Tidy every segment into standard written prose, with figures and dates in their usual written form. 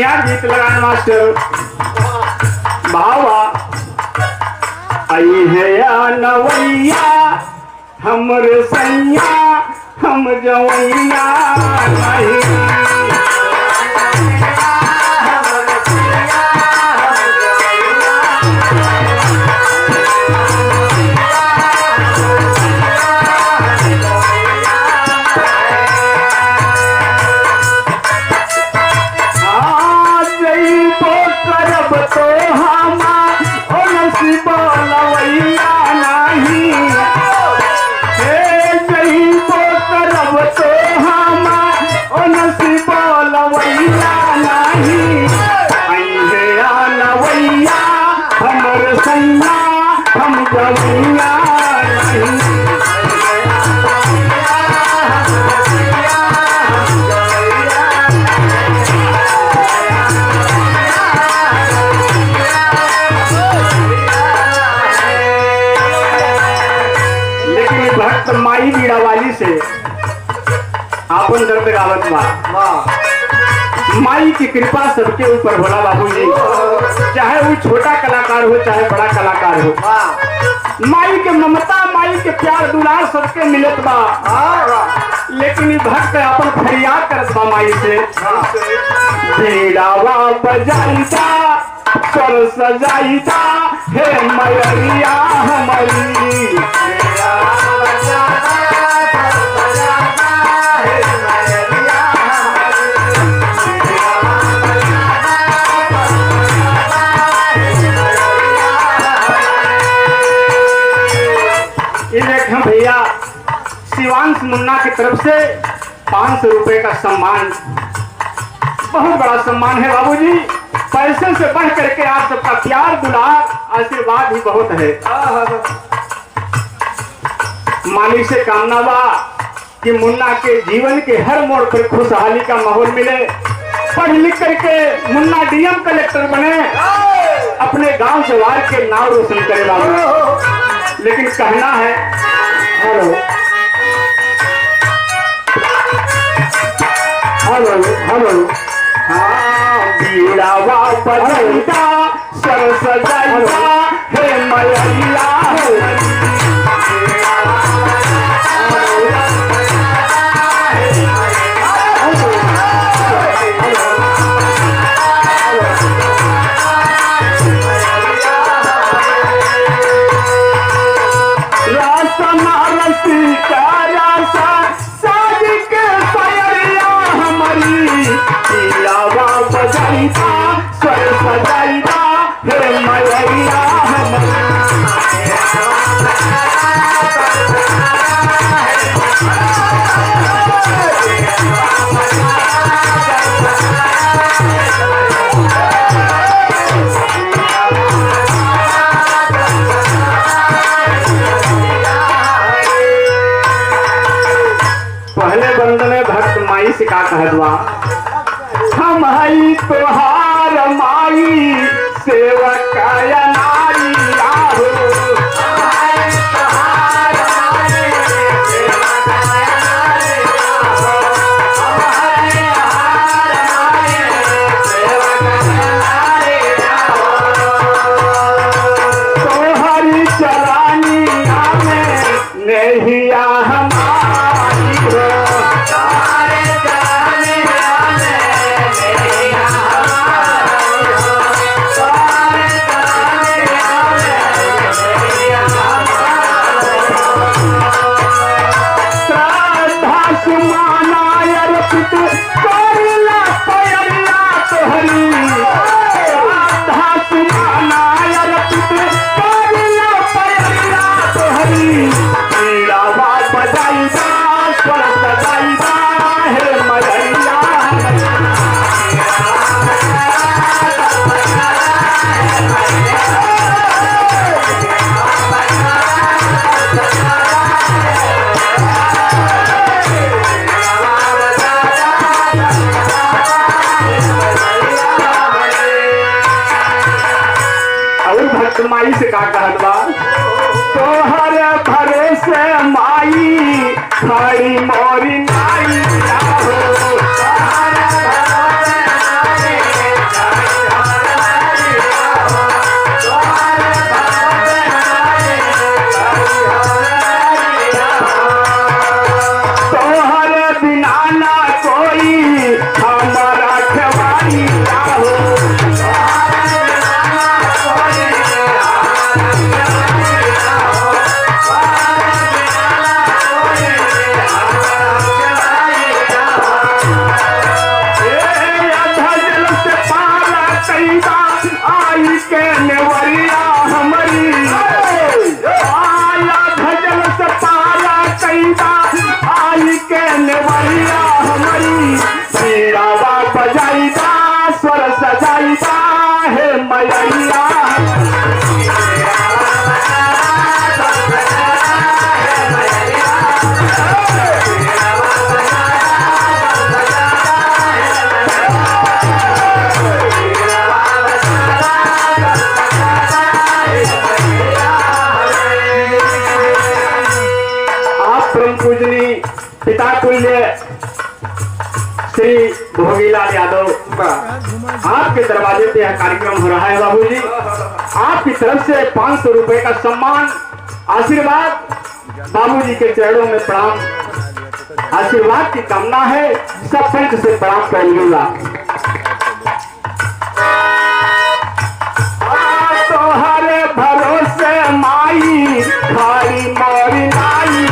बढ़िया गीत लगाए मास्टर। भावा आई है या नवैया हमरे सैया हम जवैया नहीं। माई बीड़ा वाली से आपन दर्द गावत बा। माई की कृपा सबके ऊपर होला बाबूजी, चाहे वो छोटा कलाकार हो चाहे बड़ा कलाकार हो। माई के ममता माई के प्यार दुलार सबके मिलत बा। लेकिन भक्त अपन फरियाद करत बा माई से, बीड़ावा बजाइता स्वर सजाइता हे मैया हमारी। भैया शिवांश मुन्ना की तरफ से 500 रुपए का सम्मान, बहुत बड़ा सम्मान है बाबूजी। पैसे से बढ़ करके आप सबका प्यार दुलार आशीर्वाद ही बहुत है। मालिक से कामना बा कि मुन्ना के जीवन के हर मोड़ पर खुशहाली का माहौल मिले, पढ़ लिख करके मुन्ना डीएम कलेक्टर बने, अपने गांव जवार के नाम रोशन करे बाबू। लेकिन कहना है हेलो हेलो हेलो, हाँ बीड़ावा बजाइता स्वर सजाइता हे मैया। का कहवा हम हई तोहार माई सेवक नारी आहो। तोहरी चरानिया में नैया हमारी हो। माई से का कहत बा, तोहर भरोसे माई खड़ी मोरी नाई आहो। नेवरिया हमारी पीड़ावा बजाइदा स्वर सजाइदा हे मैया पूजनी पिता तुल्य श्री भोगीलाल यादव आपके दरवाजे पे यह कार्यक्रम हो रहा है बाबूजी। आपकी तरफ से 500 रुपए का सम्मान आशीर्वाद बाबूजी के चरणों में प्रणाम आशीर्वाद की कामना है। सब पंच से प्रणाम करिएगा। तोहरे भरोसे माई खाली मोरी नाई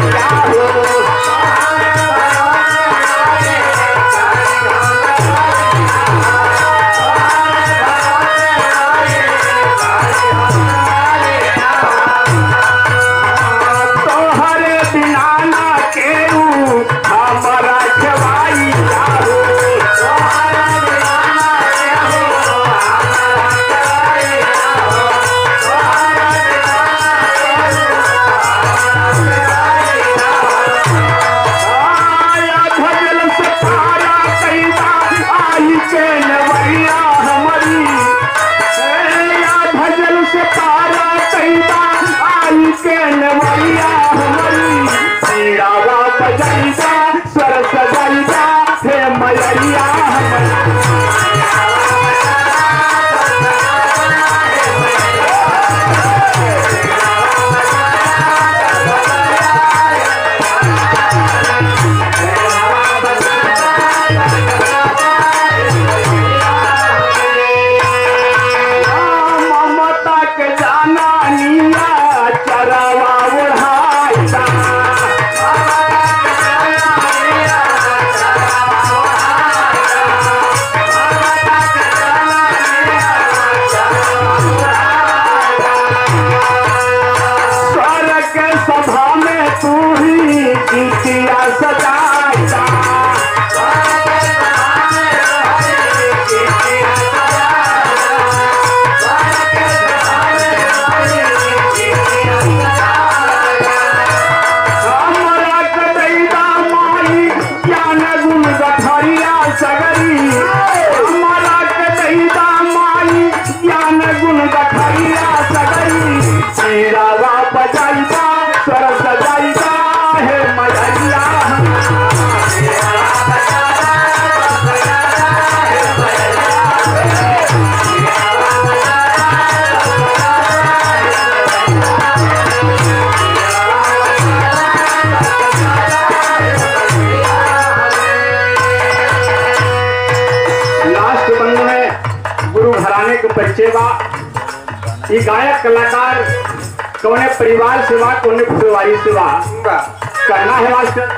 स्वर सजाइदा हे मैया ममता के जाना नीला चरावा ओढ़ाइदा सभा में तू ही गीतिया सजाइदा हमरा कदैदा माई ज्ञान गुण गठरिया सगरी हमरा कदैदा माई ज्ञान गुण गठरिया सगरी पीड़ावा बजाइदा स्वर सजाइदा हे मैया लास्ट बंद में गुरु घराने के परिचय बा। ये गायक कलाकार कौने परिवार सेवा कौने फुलवारी सेवा करना है मास्टर।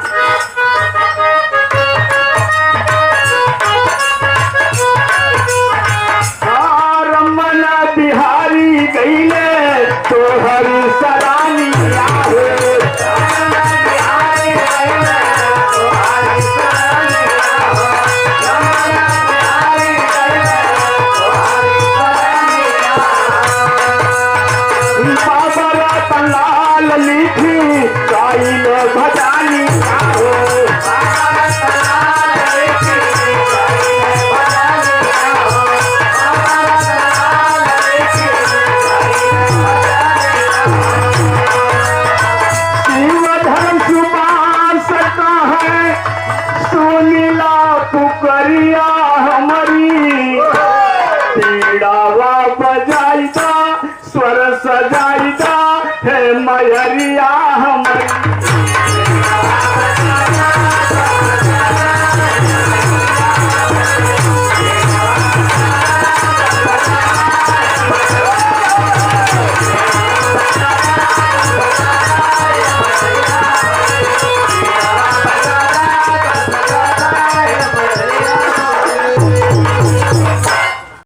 रमन बिहारी गईले तो हरी सरानी लाल लिखी गाइल भजानी शिव धर्म सुबास का है सुनीला पुकरिया हमारी पीड़ावा बजाइदा स्वर सजाइदा हे मैया हमारी।